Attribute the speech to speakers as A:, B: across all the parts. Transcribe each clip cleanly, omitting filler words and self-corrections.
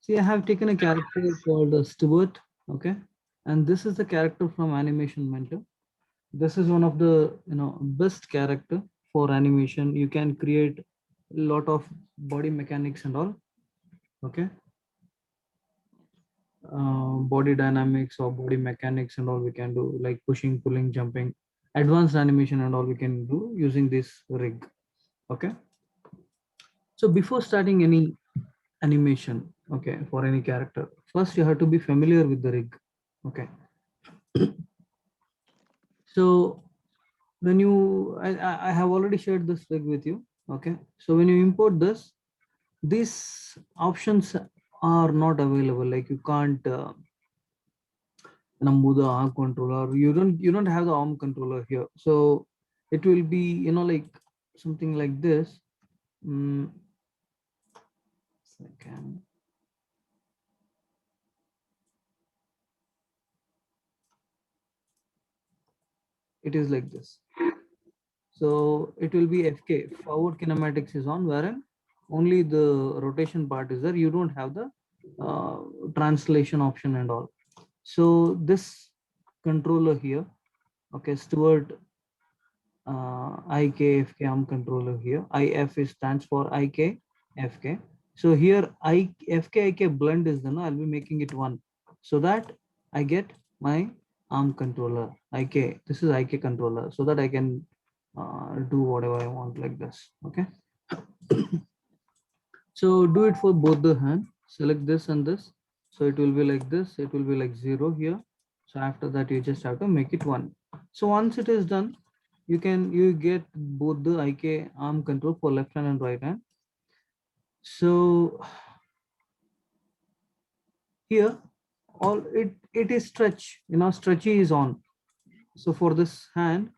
A: See, I have taken a character called Stewart, okay, and this is the character from Animation Mentor. This is one of the best character for animation. You can create a lot of body mechanics and all, okay, body dynamics or body mechanics and all we can do like pushing, pulling, jumping, advanced animation and all we can do using this rig, okay. So before starting any animation, okay, for any character, first you have to be familiar with the rig, okay. So when you I have already shared this rig with you, okay. So when you import this, these options are not available, like you can't move the arm controller. You don't have the arm controller here, so it will be like something like this. mm, Second, it is like this. So it will be FK, forward kinematics is on, wherein only the rotation part is there. You don't have the uh, translation option and all. So this controller here, okay, Stewart IKFK arm controller here. IF is stands for IKFK. So here IFK blend is then I'll be making it one, so that I get my arm controller IK. This is IK controller, so that I can do whatever I want like this. Okay. So do it for both the hand. Select this and this. So it will be like this. It will be like 0 here. So after that, you just have to make it 1. So once it is done, you get both the IK arm control for left hand and right hand. So here, all it is stretch. Stretchy is on. So for this hand,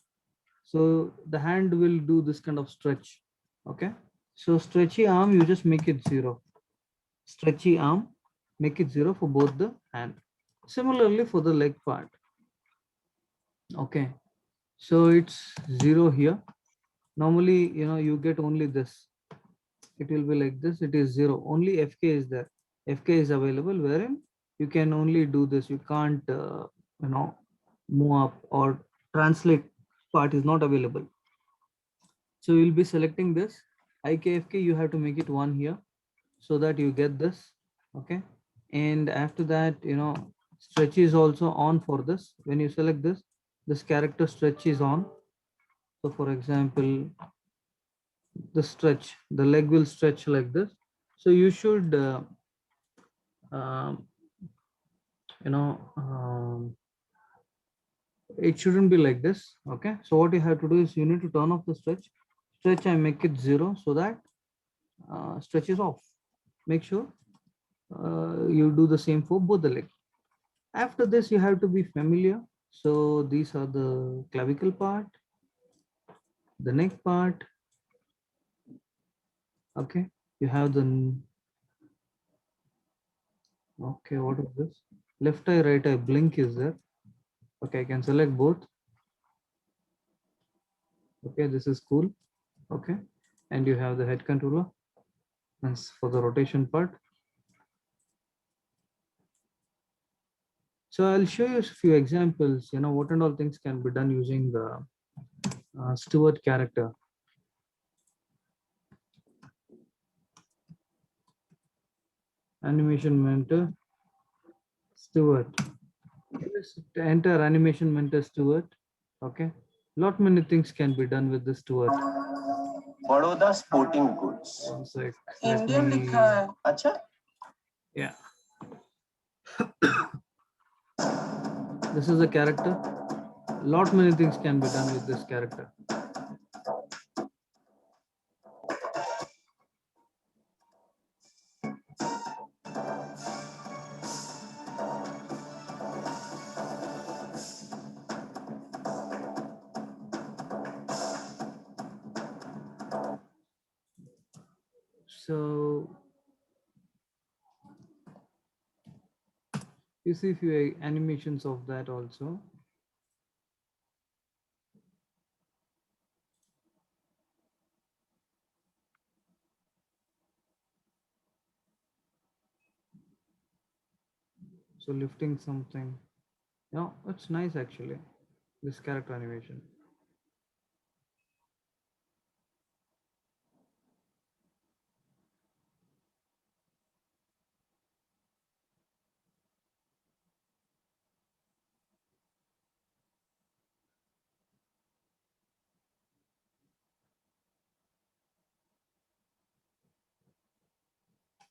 A: so the hand will do this kind of stretch. Okay. So stretchy arm, you just make it 0. Stretchy arm, make it 0 for both the hand. Similarly for the leg part. Okay, so it's 0 here. Normally, you get only this. It will be like this. It is 0. Only FK is there. FK is available, wherein you can only do this. You can't, move up or translate part is not available. So you'll be selecting this. IKFK, you have to make it 1 here, so that you get this. Okay. And after that, stretch is also on for this. When you select this character stretch is on. So for example, the stretch, the leg will stretch like this. So you should um, you know it shouldn't be like this. Okay, so what you have to do is you need to turn off the stretch and make it 0, so that stretch is off. Make sure you do the same for both the legs. After this, you have to be familiar. So these are the clavicle part, the neck part. Okay, you have the okay. What is this? Left eye, right eye blink is there. Okay, I can select both. Okay, this is cool. Okay, and you have the head controller. And for the rotation part. So I'll show you a few examples. What and all things can be done using the Stewart character. Animation mentor Stewart. Just enter animation mentor Stewart. Okay. Lot many things can be done with this Stewart.
B: Baroda sporting goods
A: One sec.
B: Indian लिखा है अच्छा
A: Yeah. This is a character. Lot many things can be done with this character. So you see few animations of that also. So lifting something, it's nice actually, this character animation.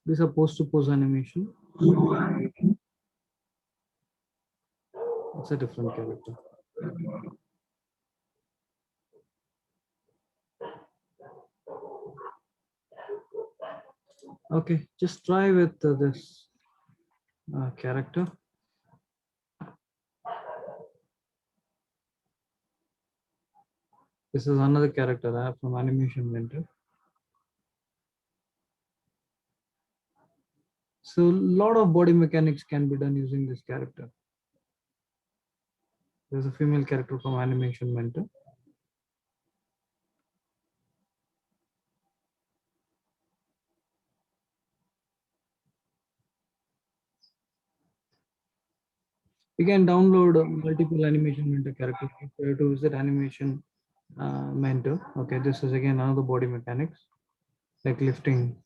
A: This is a pose to pose animation. It's a different character. Okay, just try with this character. This is another character I have from Animation Mentor. So a lot of body mechanics can be done using this character. There's a female character from Animation Mentor. You can download multiple Animation Mentor characters if you have to visit Animation Mentor. Okay, this is again another body mechanics like lifting.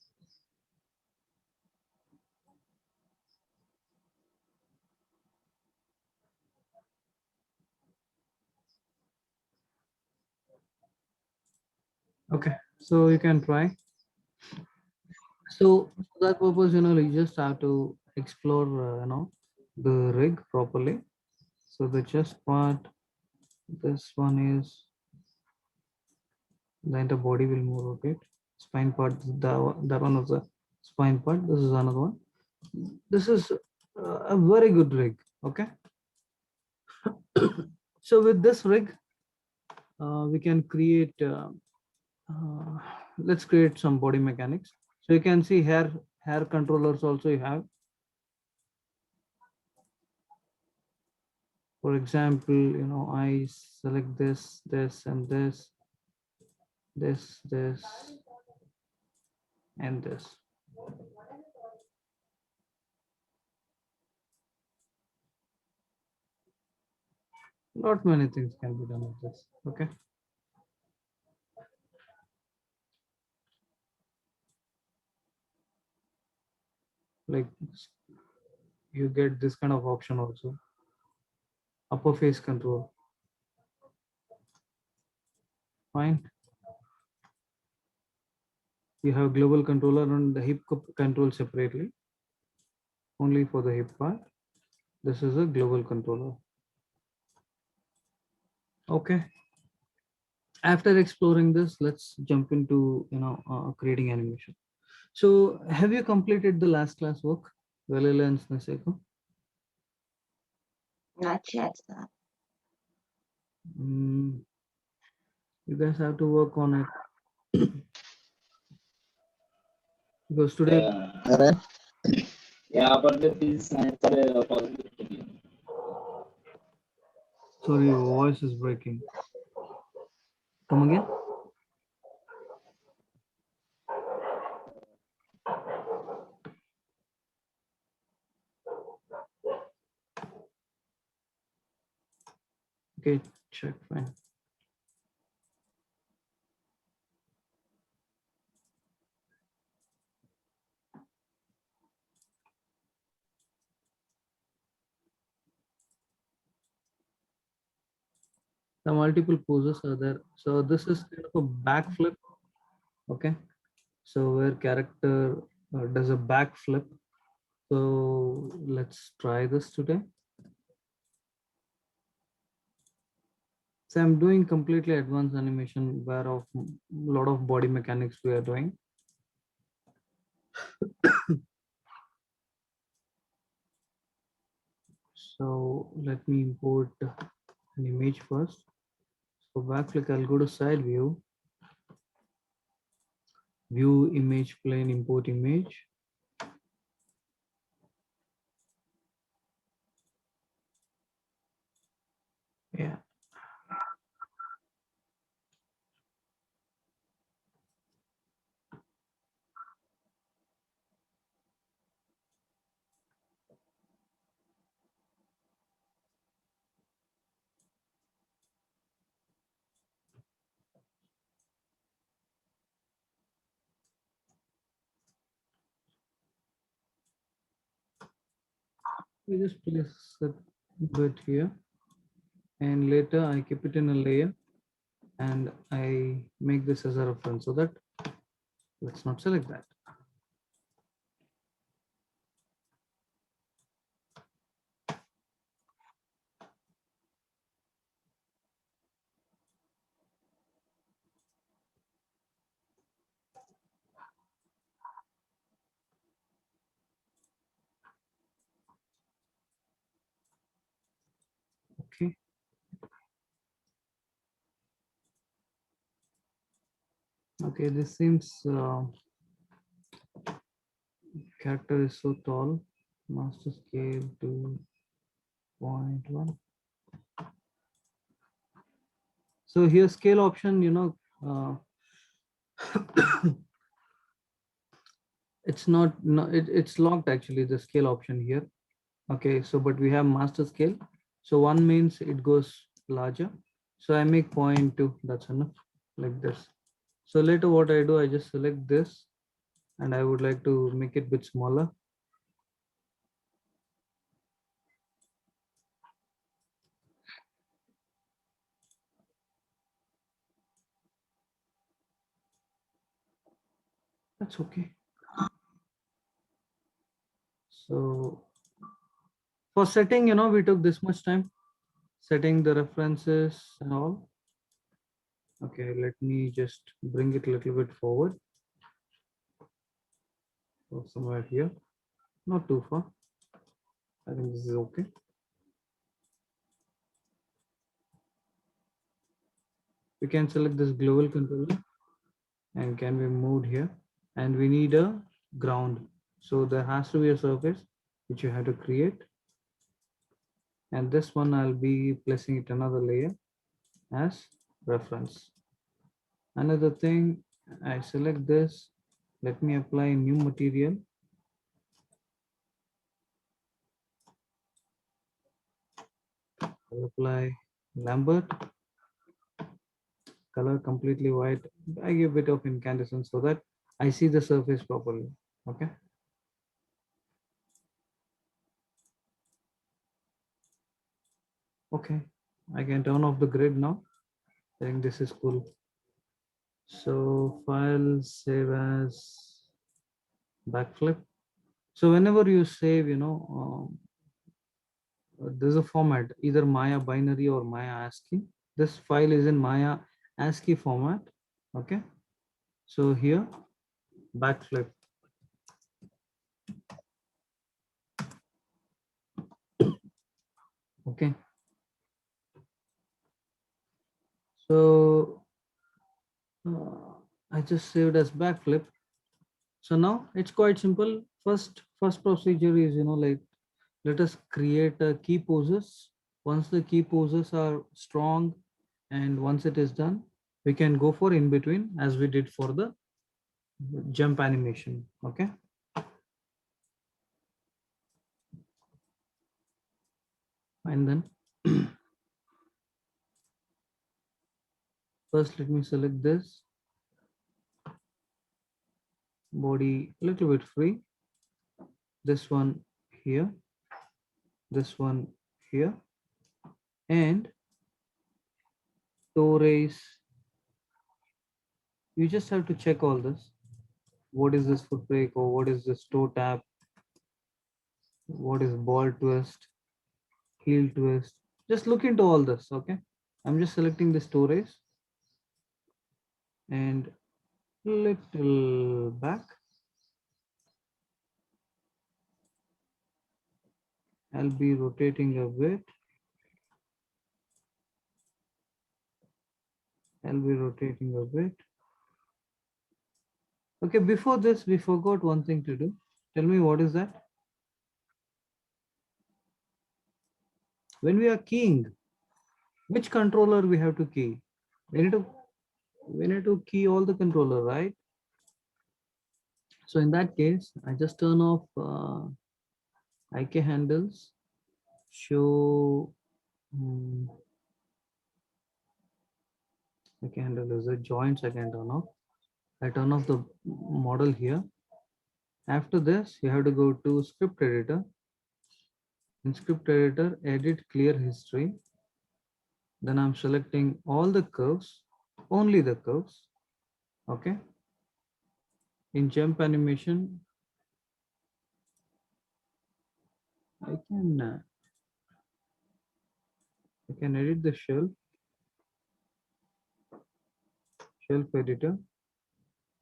A: Okay, so you can try. So for that purpose, you just have to explore, the rig properly. So the chest part, this one is the entire body will move, okay. Spine part, that one of the spine part. This is another one. This is a very good rig, okay. So with this rig, we can create. Uh, let's create some body mechanics. So you can see hair controllers also you have. For example, I select this and this and this. Not many things can be done with this, okay. Like you get this kind of option also. Upper face control, fine. You have global controller and the hip control separately, only for the hip part. This is a global controller, okay. After exploring this, let's jump into creating animation. So have you completed the last class work, Valila and Sneseko?
C: Not yet, sir.
A: Mm, you guys have to work on it because today.
D: Alright.
E: Yeah, but this is another possibility.
A: Sorry, your voice is breaking. Come again. Okay, check, fine. The multiple poses are there. So this is kind of a backflip. Okay. So where character does a backflip. So let's try this today. So I'm doing completely advanced animation where of a lot of body mechanics we are doing. So let me import an image first. So backflip, I'll go to side view, view image plane, import image. Yeah. We just place a bit here, and later I keep it in a layer, and I make this as a reference so that let's not select that. Okay. Okay, this seems character is so tall. Master scale to 0.1. So here scale option, uh, it's not, no, it's locked actually, the scale option here. Okay, so but we have master scale. So one means it goes larger. So I make 0.2, that's enough, like this. So later what I do, I just select this and I would like to make it a bit smaller. That's okay. So for setting, we took this much time, setting the references and all. Okay, let me just bring it a little bit forward. Or somewhere here, not too far. I think this is okay. We can select this global controller and can be moved here. And we need a ground. So there has to be a surface which you have to create. And this one I'll be placing it another layer as reference. Another thing, I select this. Let me apply new material. I'll apply Lambert. Color completely white. I give a bit of incandescence so that I see the surface properly. Okay. Okay. I can turn off the grid now. I think this is cool. So file save as backflip. So whenever you save, there's a format, either Maya binary or Maya ASCII. This file is in Maya ASCII format. Okay. So here, backflip. Okay. So I just saved as backflip. So now it's quite simple. First procedure is, like, let us create a key poses. Once the key poses are strong and once it is done, we can go for in between as we did for the jump animation. Okay. And then first let me select this body a little bit free. This one here, this one here, and toe raise. You just have to check all this. What is this foot brake, or what is this toe tap? What is ball twist, heel twist? Just look into all this. Okay. I'm just selecting this toe raise and little back. I'll be rotating a bit. I'll be rotating a bit. Okay, before this, we forgot one thing to do. Tell me what is that? When we are keying, which controller we have to key? We need to key all the controller, right? So in that case, I just turn off IK handles, show IK handle is a joints I can turn off. I turn off the model here. After this, you have to go to script editor In script editor, edit clear history. Then I'm selecting all the curves, only the curves. Okay. In jump animation, I can edit the shelf editor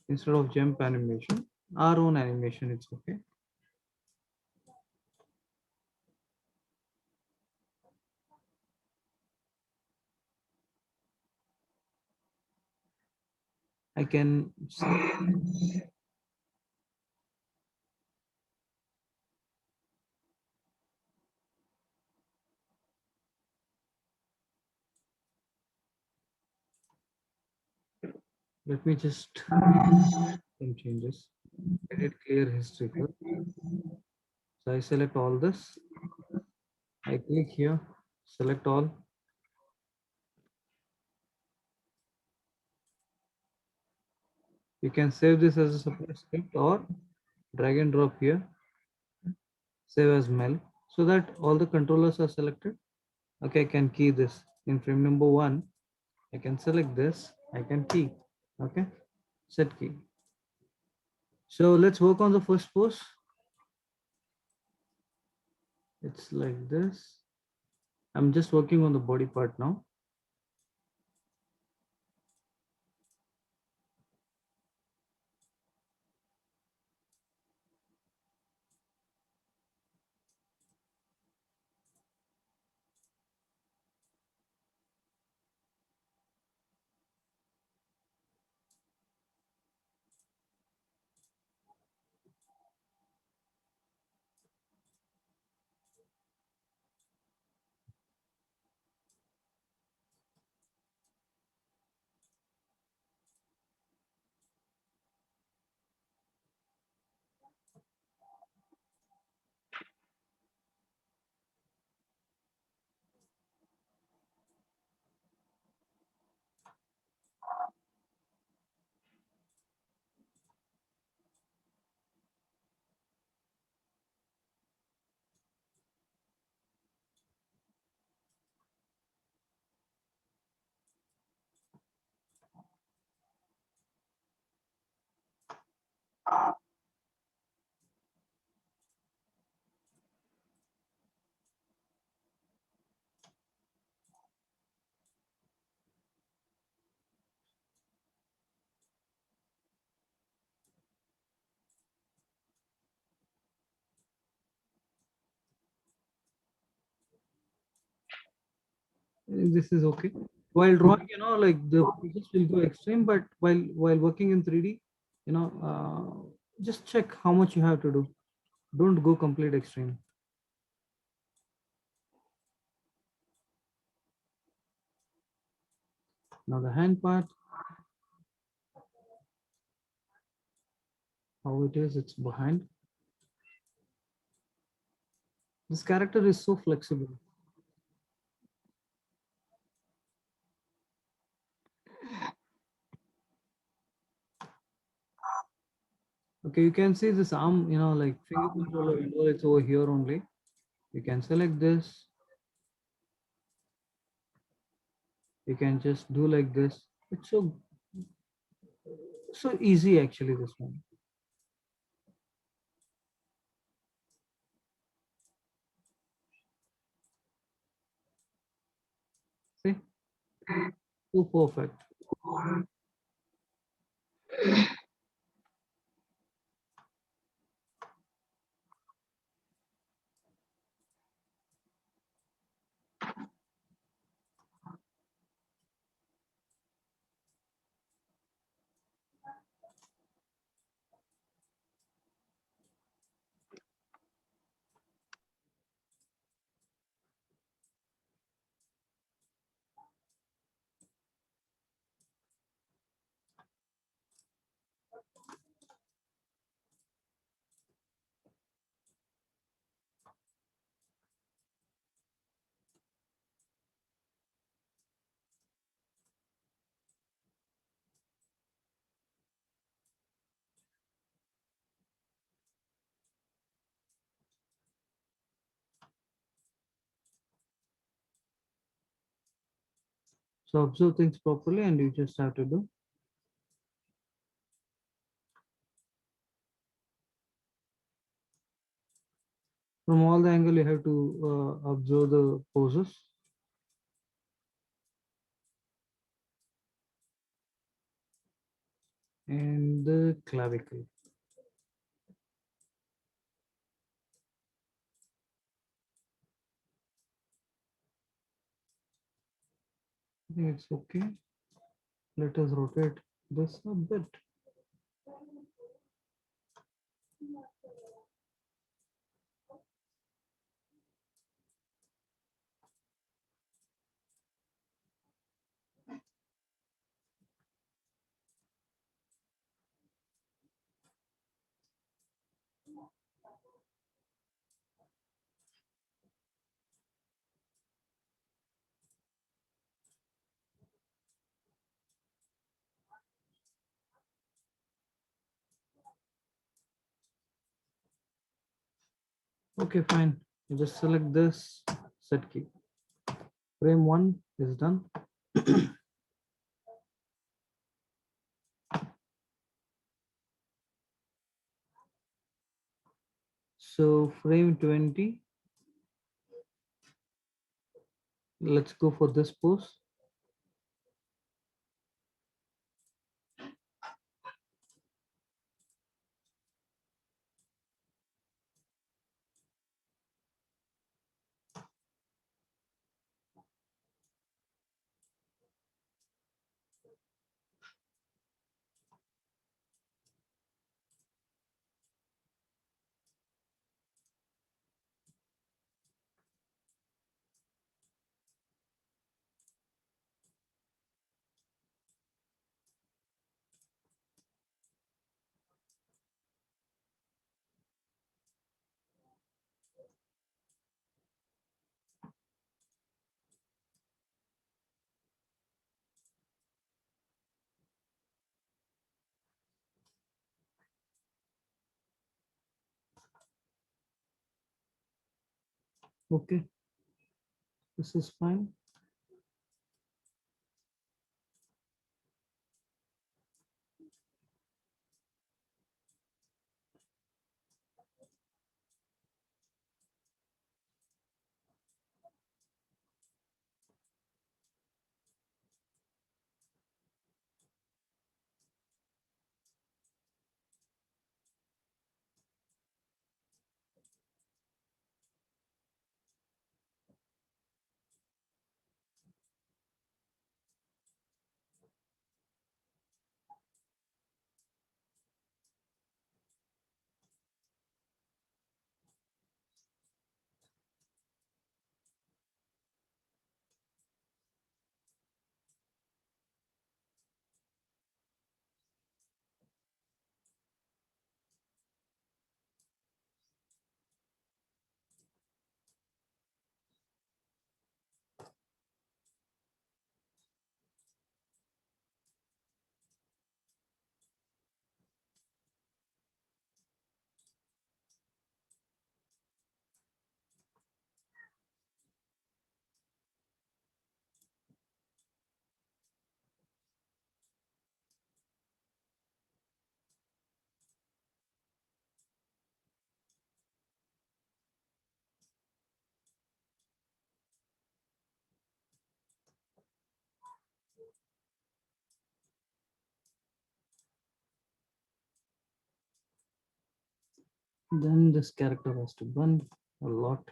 A: instead of jump animation. Our own animation, it's okay. I can let me just some changes. Edit clear history first. So I select all this. I click here, select all. You can save this as a separate script or drag and drop here, save as mel, so that all the controllers are selected. Okay, I can key this in frame number 1. I can select this, I can key. Okay, set key. So let's work on the first pose. It's like this. I'm just working on the body part now. This is okay. While drawing, like the pieces will go extreme, but while working in 3D, just check how much you have to do. Don't go complete extreme. Now the hand part, how it is, it's behind. This character is so flexible. Okay, you can see this arm, like finger controller window, it's over here only. You can select this. You can just do like this. It's so easy actually, this one. See, so perfect. So observe things properly and you just have to do. From all the angle, you have to observe the poses. And the clavicle. I think it's okay. Let us rotate this a bit. Okay, fine. You just select this set key. Frame 1 is done. So frame 20. Let's go for this pose. Okay, this is fine. Then this character has to burn a lot.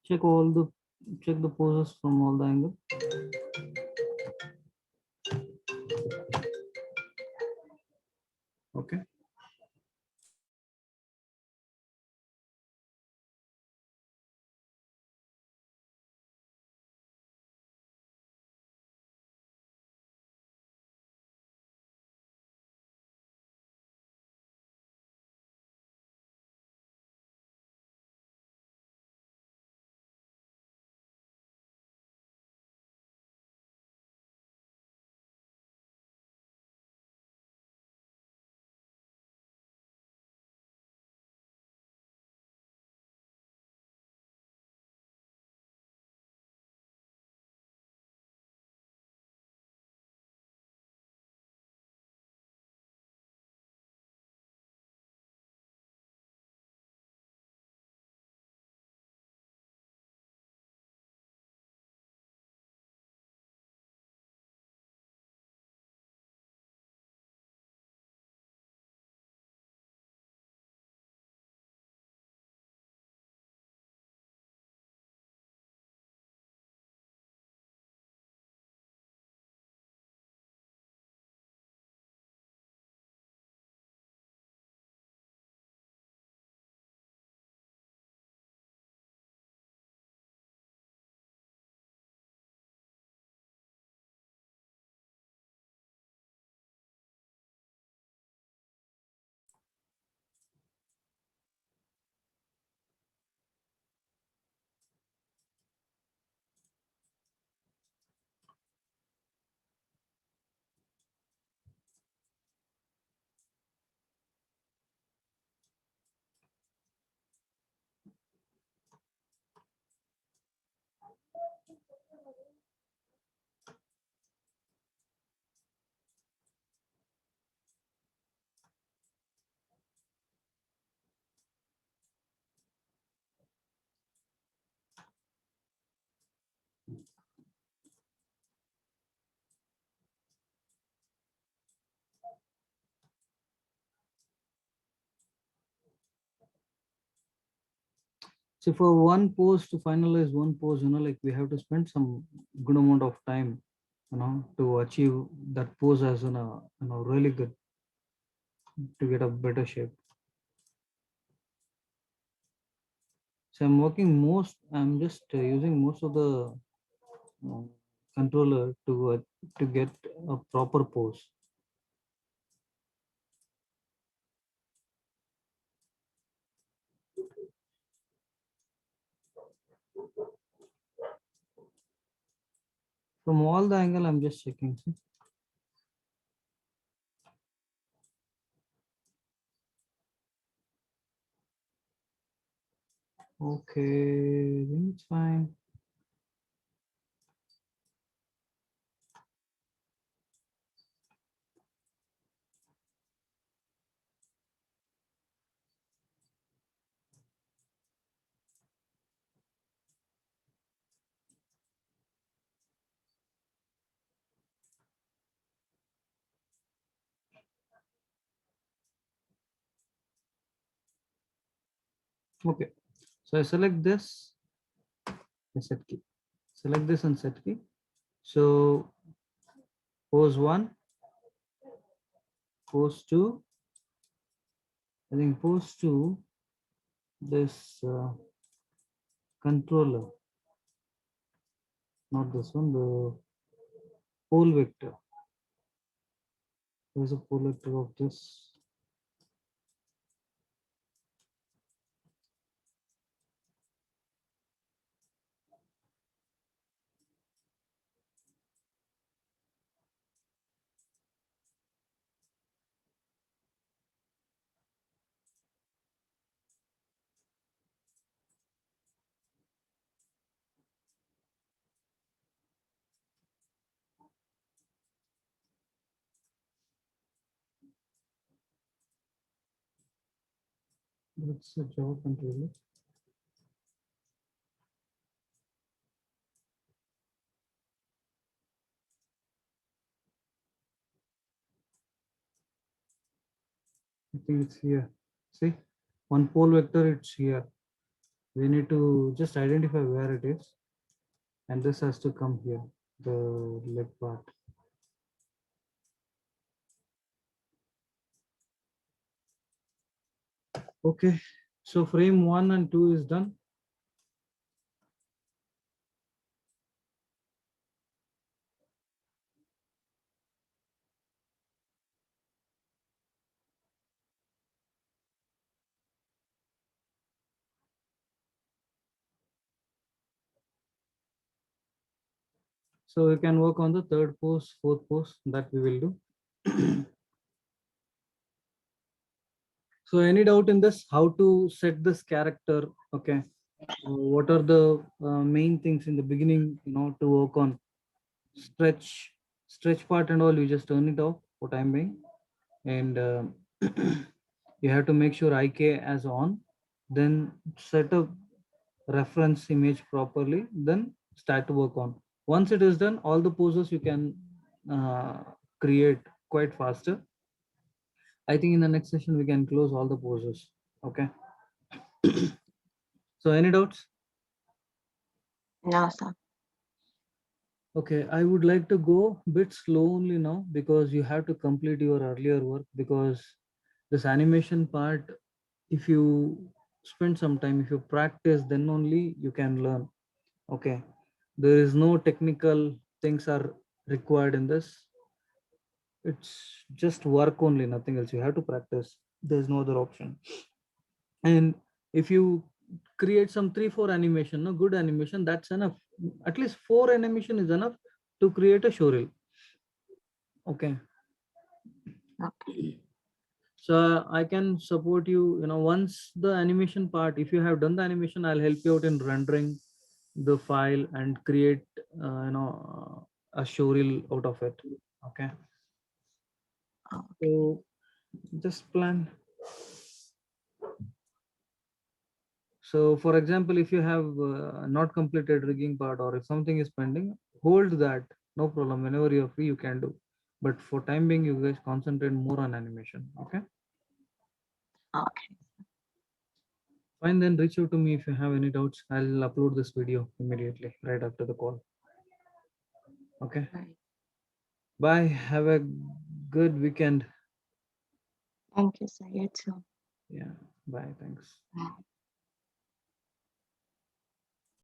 A: Check all the check the poses from all the angles. Okay. So for one pose, to finalize one pose, like we have to spend some good amount of time, to achieve that pose as really good, to get a better shape. So I'm just using most of the uh, controller to get a proper pose. From all the angle, I'm just checking. See? Okay, then it's fine. Okay, so I select this, I set key. Select this and set key. So pose one, pose two. I think pose two, this controller, not this one, the pole vector. There's a pole vector of this. That's a Java controller. I think it's here. See, one pole vector, it's here. We need to just identify where it is, and this has to come here, the leg part. Okay, so frame 1 and 2 is done. So we can work on the third pose, fourth pose, that we will do. So any doubt in this, how to set this character? Okay, what are the main things in the beginning, to work on? Stretch part and all, you just turn it off for time being, and you have to make sure IK as on, then set a reference image properly, then start to work on. Once it is done, all the poses you can uh, create quite faster. I think in the next session we can close all the poses. Okay. So any doubts?
C: No, sir.
A: Okay, I would like to go a bit slowly now, because you have to complete your earlier work, because this animation part, if you spend some time, if you practice, then only you can learn. Okay, there is no technical things are required in this. It's just work only, nothing else. You have to practice. There's no other option. And if you create some 3-4 animation, no good animation, that's enough. At least 4 animation is enough to create a showreel. Okay.
C: Okay.
A: So I can support you, once the animation part, if you have done the animation, I'll help you out in rendering the file and create, a showreel out of it. Okay.
C: Okay.
A: So just plan. So for example, if you have not completed rigging part, or if something is pending, hold that, no problem. Whenever you're free, you can do. But for time being, you guys concentrate more on animation. Okay.
C: Okay.
A: Fine, then reach out to me if you have any doubts. I'll upload this video immediately right after the call. Okay.
C: Right.
A: Bye. Have a good weekend.
C: Thank you, sir. You too.
A: Yeah. Bye. Thanks.
C: Bye.